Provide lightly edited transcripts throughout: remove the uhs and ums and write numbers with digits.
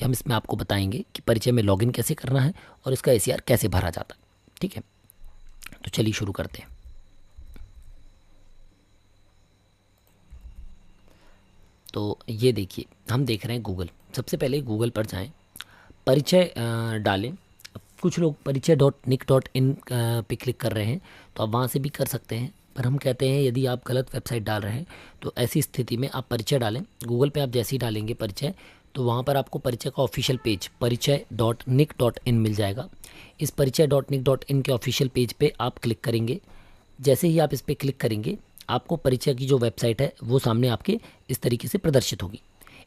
कि हम इसमें आपको बताएंगे कि परिचय में लॉगिन कैसे करना है और इसका ACR कैसे भरा जाता है। ठीक है, तो चलिए शुरू करते हैं। तो ये देखिए, हम देख रहे हैं गूगल। सबसे पहले गूगल पर जाएं, परिचय डालें। अब कुछ लोग परिचय .nic.in पे क्लिक कर रहे हैं, तो आप वहाँ से भी कर सकते हैं, पर हम कहते हैं यदि आप गलत वेबसाइट डाल रहे हैं तो ऐसी स्थिति में आप परिचय डालें। गूगल पे आप जैसे ही डालेंगे परिचय, तो वहाँ पर आपको परिचय का ऑफिशियल पेज परिचय.nic.in मिल जाएगा। इस परिचय.nic.in के ऑफिशियल पेज पे आप क्लिक करेंगे। जैसे ही आप इस पर क्लिक करेंगे, आपको परिचय की जो वेबसाइट है वो सामने आपके इस तरीके से प्रदर्शित होगी।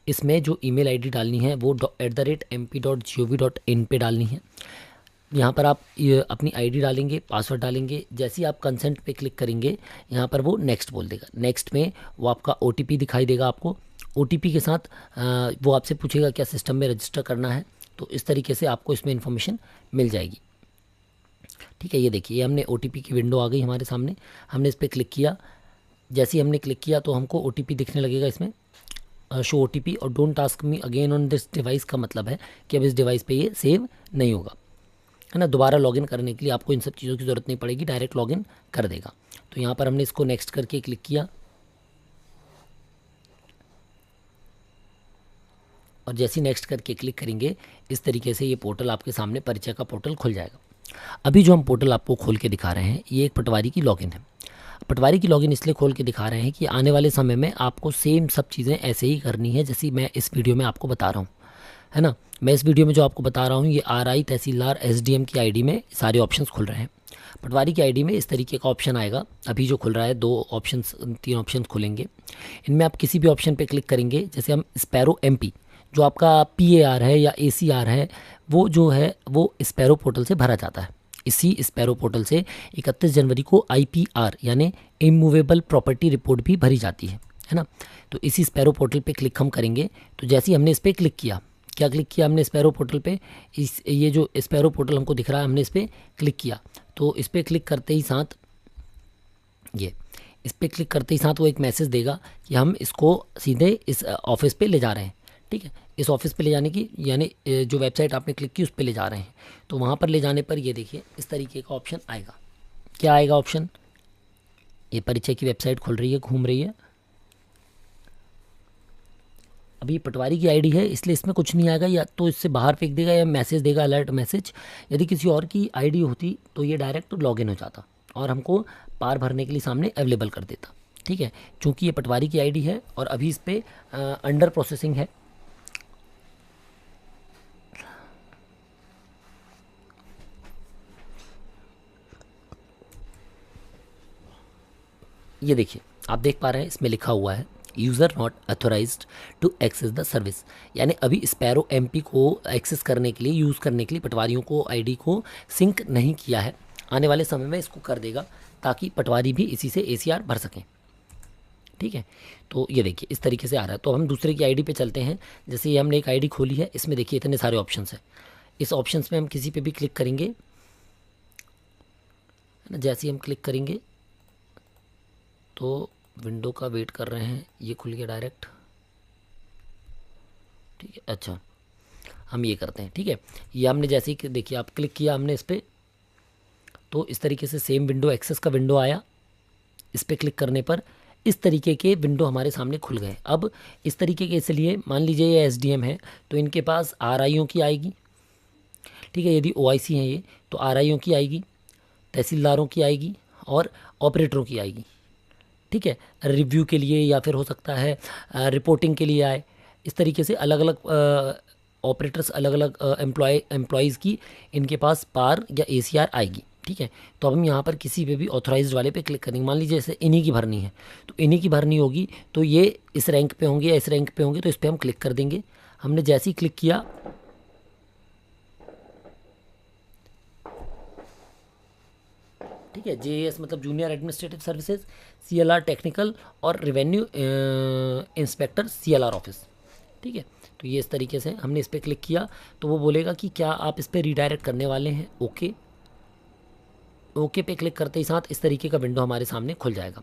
इसमें जो ईमेल आईडी डालनी है वो @mp.gov.in पे डालनी है। यहाँ पर आप अपनी आईडी डालेंगे, पासवर्ड डालेंगे। जैसे ही आप कंसेंट पे क्लिक करेंगे, यहाँ पर वो नेक्स्ट बोल देगा। नेक्स्ट में वो आपका OTP दिखाई देगा आपको। OTP के साथ वो आपसे पूछेगा क्या सिस्टम में रजिस्टर करना है, तो इस तरीके से आपको इसमें इन्फॉर्मेशन मिल जाएगी। ठीक है, ये देखिए, ये हमने OTP की विंडो आ गई हमारे सामने। हमने इस पर क्लिक किया। जैसे ही हमने क्लिक किया तो हमको OTP दिखने लगेगा इसमें, शो OTP और don't task me again on this device का मतलब है कि अब इस डिवाइस पे ये सेव नहीं होगा, है ना। दोबारा लॉगिन करने के लिए आपको इन सब चीज़ों की ज़रूरत नहीं पड़ेगी, डायरेक्ट लॉगिन कर देगा। तो यहाँ पर हमने इसको नेक्स्ट करके क्लिक किया, और जैसे ही नेक्स्ट करके क्लिक करेंगे, इस तरीके से ये पोर्टल आपके सामने परिचय का पोर्टल खुल जाएगा। अभी जो हम पोर्टल आपको खोल के दिखा रहे हैं, ये एक पटवारी की लॉगिन है। पटवारी की लॉगिन इसलिए खोल के दिखा रहे हैं कि आने वाले समय में आपको सेम सब चीज़ें ऐसे ही करनी है जैसी मैं इस वीडियो में आपको बता रहा हूँ, है ना। मैं इस वीडियो में जो आपको बता रहा हूँ, ये RI तहसीलदार SDM की आईडी में सारे ऑप्शंस खुल रहे हैं। पटवारी की आईडी में इस तरीके का ऑप्शन आएगा। अभी जो खुल रहा है, 3 ऑप्शन खुलेंगे। इनमें आप किसी भी ऑप्शन पे क्लिक करेंगे। जैसे हम स्पैरो MP, जो आपका PAR है या ACR है, वो जो है वो स्पैरो पोर्टल से भरा जाता है। इसी स्पैरो पोर्टल से 31 जनवरी को IPR यानी इमूवेबल प्रॉपर्टी रिपोर्ट भी भरी जाती है ना। तो इसी स्पैरो पोर्टल पे क्लिक हम करेंगे। तो जैसे ही हमने इस पर क्लिक किया, क्या क्लिक किया हमने स्पैरो पोर्टल पे, ये जो स्पैरो पोर्टल हमको दिख रहा है, हमने इस पर क्लिक किया। तो इस पर क्लिक करते ही साथ वो एक मैसेज देगा कि हम इसको सीधे इस ऑफिस पे ले जा रहे हैं। ठीक है, इस ऑफिस पे ले जाने की, यानी जो वेबसाइट आपने क्लिक की उस पे ले जा रहे हैं। तो वहाँ पर ले जाने पर ये देखिए इस तरीके का ऑप्शन आएगा। क्या आएगा ऑप्शन? ये परिचय की वेबसाइट खुल रही है, घूम रही है। अभी पटवारी की आईडी है इसलिए इसमें कुछ नहीं आएगा, या तो इससे बाहर फेंक देगा या मैसेज देगा, अलर्ट मैसेज। यदि किसी और की आईडी होती तो ये डायरेक्ट लॉगिन हो जाता और हमको पार भरने के लिए सामने अवेलेबल कर देता। ठीक है, चूँकि ये पटवारी की आईडी है और अभी इस पर अंडर प्रोसेसिंग है। ये देखिए, आप देख पा रहे हैं इसमें लिखा हुआ है user not authorized to access the service, यानी अभी स्पैरो MP को एक्सेस करने के लिए, यूज़ करने के लिए पटवारियों को आईडी को सिंक नहीं किया है। आने वाले समय में इसको कर देगा ताकि पटवारी भी इसी से ACR भर सकें। ठीक है, तो ये देखिए इस तरीके से आ रहा है। तो हम दूसरे की आईडी पे चलते हैं। जैसे ये हमने एक आईडी खोली है, इसमें देखिए इतने सारे ऑप्शंस हैं। इस ऑप्शंस में हम किसी पे भी क्लिक करेंगे, है ना। जैसे ही हम क्लिक करेंगे तो विंडो का वेट कर रहे हैं, ये खुल गया डायरेक्ट। ठीक है, अच्छा हम ये करते हैं। ठीक है, ये हमने जैसे ही देखिए आप क्लिक किया हमने इस पर, तो इस तरीके से सेम विंडो, एक्सेस का विंडो आया। इस पर क्लिक करने पर इस तरीके के विंडो हमारे सामने खुल गए। अब इस तरीके के, इसलिए मान लीजिए ये SDM है तो इनके पास RIओ की आएगी। ठीक है, यदि OIC हैं ये तो RIओ की आएगी, तहसीलदारों की आएगी और ऑपरेटरों की आएगी। ठीक है, रिव्यू के लिए या फिर हो सकता है रिपोर्टिंग के लिए आए। इस तरीके से अलग अलग ऑपरेटर्स, अलग अलग एम्प्लॉयज़ की इनके पास पार या ACR आएगी। ठीक है, तो अब हम यहाँ पर किसी पे भी ऑथराइज्ड वाले पे क्लिक करेंगे। मान लीजिए जैसे इन्हीं की भरनी है तो इन्हीं की भरनी होगी, तो ये इस रैंक पे होंगे या इस रैंक पे होंगे, तो इस पर हम क्लिक कर देंगे। हमने जैसे ही क्लिक किया, ठीक है, JAS मतलब junior administrative services, CLR technical और रेवेन्यू इंस्पेक्टर CLR ऑफिस। ठीक है, तो ये इस तरीके से हमने इस पर क्लिक किया तो वो बोलेगा कि क्या आप इस पर रीडायरेक्ट करने वाले हैं। ओके पे क्लिक करते ही साथ इस तरीके का विंडो हमारे सामने खुल जाएगा।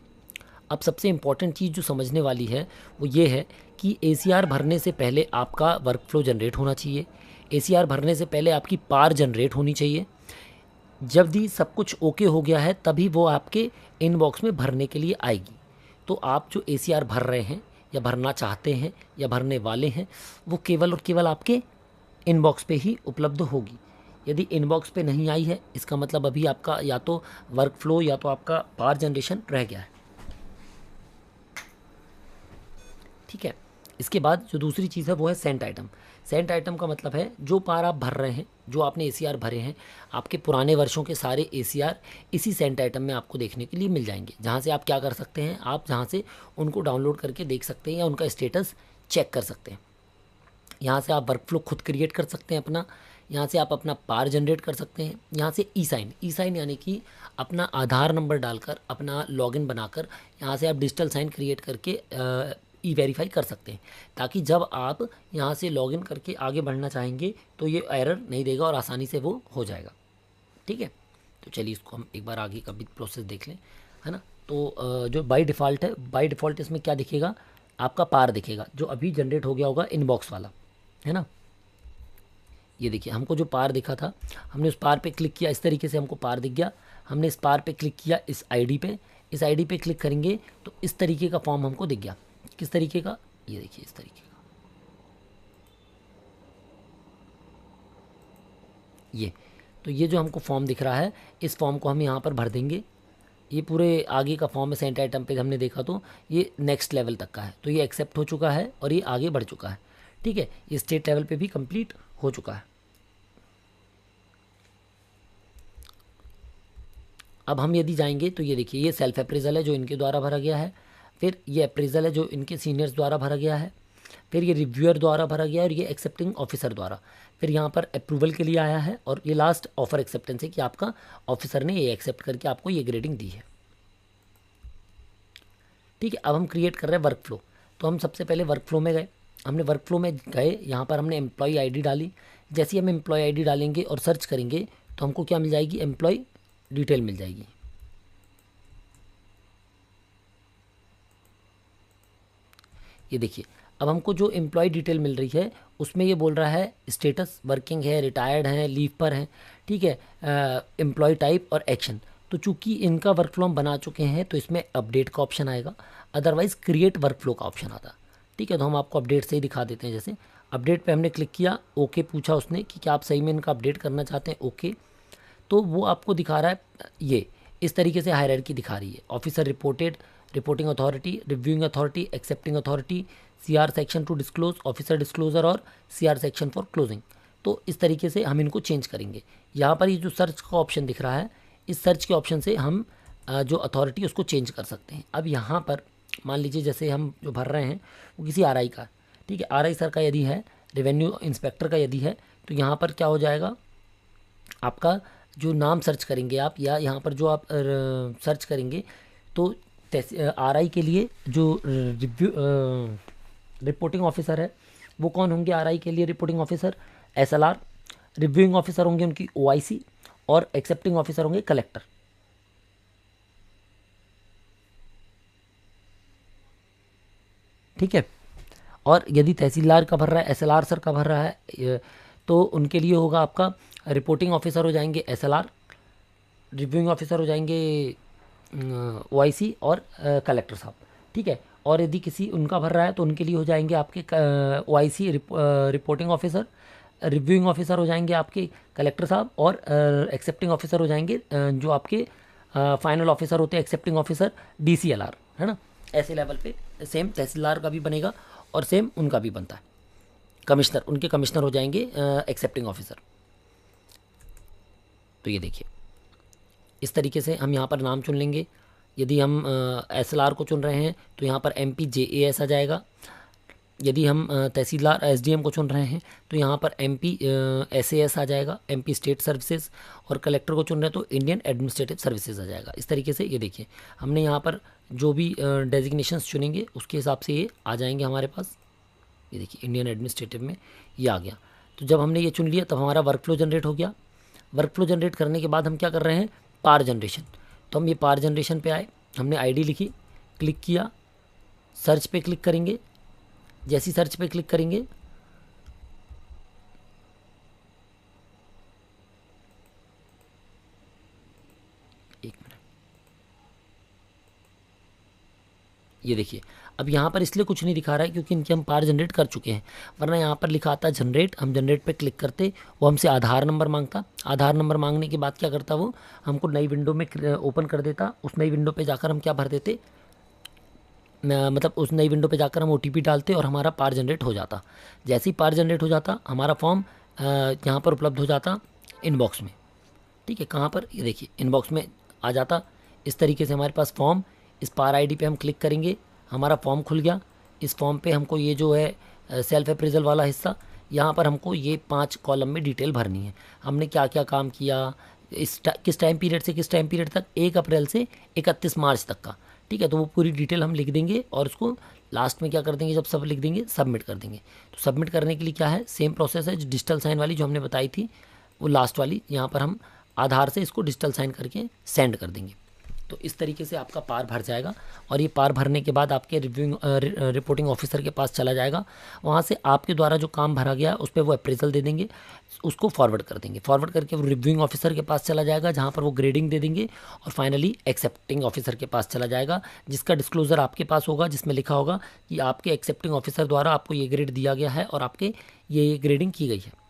अब सबसे इम्पॉर्टेंट चीज़ जो समझने वाली है वो ये है कि ACR भरने से पहले आपका वर्क फ्लो जनरेट होना चाहिए। ACR भरने से पहले आपकी पार जनरेट होनी चाहिए। जब भी सब कुछ ओके हो गया है तभी वो आपके इनबॉक्स में भरने के लिए आएगी। तो आप जो ACR भर रहे हैं या भरना चाहते हैं या भरने वाले हैं वो केवल और केवल आपके इनबॉक्स पे ही उपलब्ध होगी। यदि इनबॉक्स पे नहीं आई है इसका मतलब अभी आपका या तो वर्क फ्लो या तो आपका पार जनरेशन रह गया है। ठीक है। इसके बाद जो दूसरी चीज़ है वो है सेंट आइटम। सेंट आइटम का मतलब है जो पार आप भर रहे हैं, जो आपने ACR भरे हैं, आपके पुराने वर्षों के सारे ACR इसी सेंट आइटम में आपको देखने के लिए मिल जाएंगे, जहाँ से आप क्या कर सकते हैं, आप जहाँ से उनको डाउनलोड करके देख सकते हैं या उनका स्टेटस चेक कर सकते हैं। यहाँ से आप वर्कफ्लो खुद क्रिएट कर सकते हैं अपना, यहाँ से आप अपना पार जनरेट कर सकते हैं। यहाँ से ई साइन यानी कि अपना आधार नंबर डालकर अपना लॉगिन बनाकर यहाँ से आप डिजिटल साइन क्रिएट करके वेरीफाई कर सकते हैं, ताकि जब आप यहाँ से लॉगिन करके आगे बढ़ना चाहेंगे तो ये एरर नहीं देगा और आसानी से वो हो जाएगा। ठीक है। तो चलिए इसको हम एक बार आगे का भी प्रोसेस देख लें, है ना। तो जो बाय डिफ़ॉल्ट है, बाय डिफ़ॉल्ट इसमें क्या दिखेगा, आपका पार दिखेगा जो अभी जनरेट हो गया होगा इनबॉक्स वाला, है ना। ये देखिए हमको जो पार दिखा था, हमने उस पार पे क्लिक किया, इस तरीके से हमको पार दिख गया। हमने इस पार पे क्लिक किया, इस आईडी पे, इस आईडी पे क्लिक करेंगे तो इस तरीके का फॉर्म हमको दिख गया। किस तरीके का, ये देखिए इस तरीके का, ये तो ये जो हमको फॉर्म दिख रहा है इस फॉर्म को हम यहाँ पर भर देंगे। ये पूरे आगे का फॉर्म है, सेंट आइटम पे हमने देखा तो ये नेक्स्ट लेवल तक का है, तो ये एक्सेप्ट हो चुका है और ये आगे बढ़ चुका है। ठीक है। ये स्टेट लेवल पे भी कंप्लीट हो चुका है। अब हम यदि जाएंगे तो ये देखिए ये सेल्फ अप्रेजल है जो इनके द्वारा भरा गया है, फिर ये अप्रेजल है जो इनके सीनियर्स द्वारा भरा गया है, फिर ये रिव्यूअर द्वारा भरा गया है और ये एक्सेप्टिंग ऑफिसर द्वारा, फिर यहाँ पर अप्रूवल के लिए आया है और ये लास्ट ऑफर एक्सेप्टेंस है कि आपका ऑफिसर ने ये एक्सेप्ट करके आपको ये ग्रेडिंग दी है। ठीक है। अब हम क्रिएट कर रहे हैं वर्क फ्लो। तो हम सबसे पहले वर्क फ्लो में गए, हमने वर्क फ्लो में गए, यहाँ पर हमने एम्प्लॉय आईडी डाली। जैसे ही हम एम्प्लॉय आईडी डालेंगे और सर्च करेंगे तो हमको क्या मिल जाएगी, एम्प्लॉय डिटेल मिल जाएगी। ये देखिए अब हमको जो एम्प्लॉय डिटेल मिल रही है उसमें ये बोल रहा है स्टेटस वर्किंग है, रिटायर्ड है, लीव पर है। ठीक है। एम्प्लॉय टाइप और एक्शन, तो चूंकि इनका वर्क फ्लो हम बना चुके हैं तो इसमें अपडेट का ऑप्शन आएगा, अदरवाइज़ क्रिएट वर्क फ्लो का ऑप्शन आता। ठीक है। तो हम आपको अपडेट से ही दिखा देते हैं। जैसे अपडेट पे हमने क्लिक किया, ओके पूछा उसने कि क्या आप सही में इनका अपडेट करना चाहते हैं, ओके। तो वो आपको दिखा रहा है ये इस तरीके से हायरार्की दिखा रही है, officer reported, reporting authority, reviewing authority, accepting authority, CR section two disclose, officer disclosure और CR सेक्शन फॉर क्लोजिंग। तो इस तरीके से हम इनको चेंज करेंगे। यहाँ पर ये जो सर्च का ऑप्शन दिख रहा है, इस सर्च के ऑप्शन से हम जो अथॉरिटी उसको चेंज कर सकते हैं। अब यहाँ पर मान लीजिए जैसे हम जो भर रहे हैं वो किसी RI का, ठीक है, RI सर का यदि है, रेवेन्यू इंस्पेक्टर का यदि है, तो यहाँ पर क्या हो जाएगा, आपका जो नाम सर्च करेंगे आप या यहाँ पर जो आप सर्च करेंगे तो RI के लिए जो रिपोर्टिंग ऑफिसर है वो कौन होंगे, RI के लिए reporting officer SLR, reviewing officer होंगे उनकी OIC और एक्सेप्टिंग ऑफिसर होंगे कलेक्टर। ठीक है। और यदि तहसीलदार का भर रहा है, SLR सर का भर रहा है, तो उनके लिए होगा आपका रिपोर्टिंग ऑफिसर हो जाएंगे SLR, रिव्यूइंग ऑफिसर हो जाएंगे OIC और कलेक्टर साहब। ठीक है। और यदि किसी उनका भर रहा है तो उनके लिए हो जाएंगे आपके OIC reporting officer, reviewing officer हो जाएंगे आपके कलेक्टर साहब और एक्सेप्टिंग ऑफिसर हो जाएंगे जो आपके फाइनल ऑफिसर होते हैं एक्सेप्टिंग ऑफिसर DCLR, है ना। ऐसे लेवल पे सेम तहसीलदार का भी बनेगा और सेम उनका भी बनता है कमिश्नर, उनके कमिश्नर हो जाएंगे एक्सेप्टिंग ऑफिसर। तो ये देखिए इस तरीके से हम यहाँ पर नाम चुन लेंगे। यदि हम SLR को चुन रहे हैं तो यहाँ पर MP JAS आ जाएगा। यदि हम तहसीलदार SDM को चुन रहे हैं तो यहाँ पर MP SAS आ जाएगा, MP स्टेट सर्विसेज, और कलेक्टर को चुन रहे हैं तो इंडियन एडमिनिस्ट्रेटिव सर्विसेज आ जाएगा। इस तरीके से ये देखिए हमने यहाँ पर जो भी डेजिग्नेशंस चुनेंगे उसके हिसाब से ये आ जाएंगे हमारे पास। ये देखिए इंडियन एडमिनिस्ट्रेटिव में ये आ गया। तो जब हमने ये चुन लिया तब हमारा वर्क फ्लो जनरेट हो गया। वर्क फ्लो जनरेट करने के बाद हम क्या कर रहे हैं, पार जनरेशन। तो हम ये पार जनरेशन पे आए, हमने आईडी लिखी, क्लिक किया, सर्च पे क्लिक करेंगे। जैसे ही सर्च पे क्लिक करेंगे एक मिनट, ये देखिए अब यहाँ पर इसलिए कुछ नहीं दिखा रहा है क्योंकि इनके हम पार जनरेट कर चुके हैं, वरना यहाँ पर लिखा आता जनरेट, हम जनरेट पे क्लिक करते, वो हमसे आधार नंबर मांगता। आधार नंबर मांगने के बाद क्या करता वो, हमको नई विंडो में ओपन कर देता। उस नई विंडो पे जाकर हम क्या भर देते, मतलब उस नई विंडो पे जाकर हम ओटीपी डालते और हमारा पार जनरेट हो जाता। जैसे ही पार जनरेट हो जाता हमारा फॉर्म यहाँ पर उपलब्ध हो जाता इनबॉक्स में। ठीक है, कहाँ पर, ये देखिए इनबॉक्स में आ जाता। इस तरीके से हमारे पास फॉर्म, इस पार आईडी पे हम क्लिक करेंगे, हमारा फॉर्म खुल गया। इस फॉर्म पे हमको ये जो है सेल्फ अप्रेजल वाला हिस्सा, यहाँ पर हमको ये 5 कॉलम में डिटेल भरनी है। हमने क्या क्या काम किया, किस टाइम पीरियड से किस टाइम पीरियड तक, 1 अप्रैल से 31 मार्च तक का। ठीक है, तो वो पूरी डिटेल हम लिख देंगे और उसको लास्ट में क्या कर देंगे, जब सब लिख देंगे सबमिट कर देंगे। तो सबमिट करने के लिए क्या है, सेम प्रोसेस है जो डिजिटल साइन वाली जो हमने बताई थी, वो लास्ट वाली। यहाँ पर हम आधार से इसको डिजिटल साइन करके सेंड कर देंगे। तो इस तरीके से आपका पार भर जाएगा और ये पार भरने के बाद आपके रिपोर्टिंग ऑफिसर के पास चला जाएगा। वहाँ से आपके द्वारा जो काम भरा गया उस पर वो अप्रेजल दे देंगे, उसको फॉरवर्ड कर देंगे। फॉरवर्ड करके वो रिव्यूइंग ऑफिसर के पास चला जाएगा जहाँ पर वो ग्रेडिंग दे देंगे और फाइनली एक्सेप्टिंग ऑफिसर के पास चला जाएगा, जिसका डिस्क्लोजर आपके पास होगा, जिसमें लिखा होगा कि आपके एक्सेप्टिंग ऑफिसर द्वारा आपको ये ग्रेड दिया गया है और आपके ये ग्रेडिंग की गई है।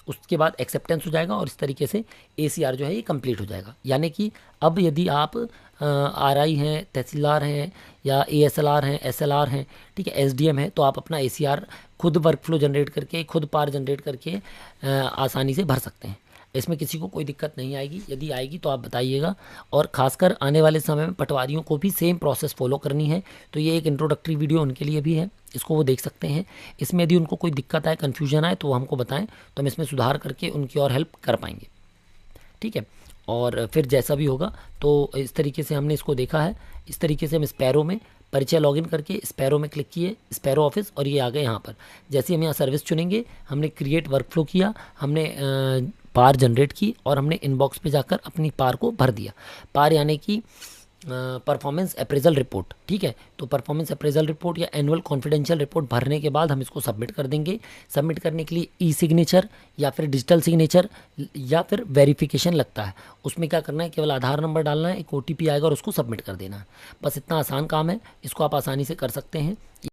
उसके बाद एक्सेप्टेंस हो जाएगा और इस तरीके से एसीआर जो है ये कंप्लीट हो जाएगा। यानी कि अब यदि आप आरआई हैं, तहसीलदार हैं या एएसएलआर हैं, एसएलआर हैं, ठीक है, एसडीएम है, तो आप अपना एसीआर खुद वर्कफ्लो जनरेट करके, खुद पार जनरेट करके आसानी से भर सकते हैं। इसमें किसी को कोई दिक्कत नहीं आएगी, यदि आएगी तो आप बताइएगा। और ख़ासकर आने वाले समय में पटवारियों को भी सेम प्रोसेस फॉलो करनी है, तो ये एक इंट्रोडक्टरी वीडियो उनके लिए भी है, इसको वो देख सकते हैं। इसमें यदि उनको कोई दिक्कत आए, कन्फ्यूजन आए तो वो हमको बताएं, तो हम इसमें सुधार करके उनकी और हेल्प कर पाएंगे। ठीक है, और फिर जैसा भी होगा तो इस तरीके से हमने इसको देखा है। इस तरीके से हम स्पैरो में परिचय लॉगिन करके स्पैरो में क्लिक किए, स्पैरो ऑफिस, और ये आ गए यहाँ पर। जैसे हम यहाँ सर्विस चुनेंगे, हमने क्रिएट वर्कफ्लो किया, हमने पार जनरेट की और हमने इनबॉक्स पे जाकर अपनी पार को भर दिया। पार यानी कि परफॉर्मेंस अप्रेजल रिपोर्ट। ठीक है, तो परफॉर्मेंस अप्रेजल रिपोर्ट या एनुअल कॉन्फिडेंशियल रिपोर्ट भरने के बाद हम इसको सबमिट कर देंगे। सबमिट करने के लिए ई सिग्नेचर या फिर डिजिटल सिग्नेचर या फिर वेरिफिकेशन लगता है। उसमें क्या करना है, केवल आधार नंबर डालना है, एक ओटीपी आएगा और उसको सबमिट कर देना है। बस इतना आसान काम है, इसको आप आसानी से कर सकते हैं।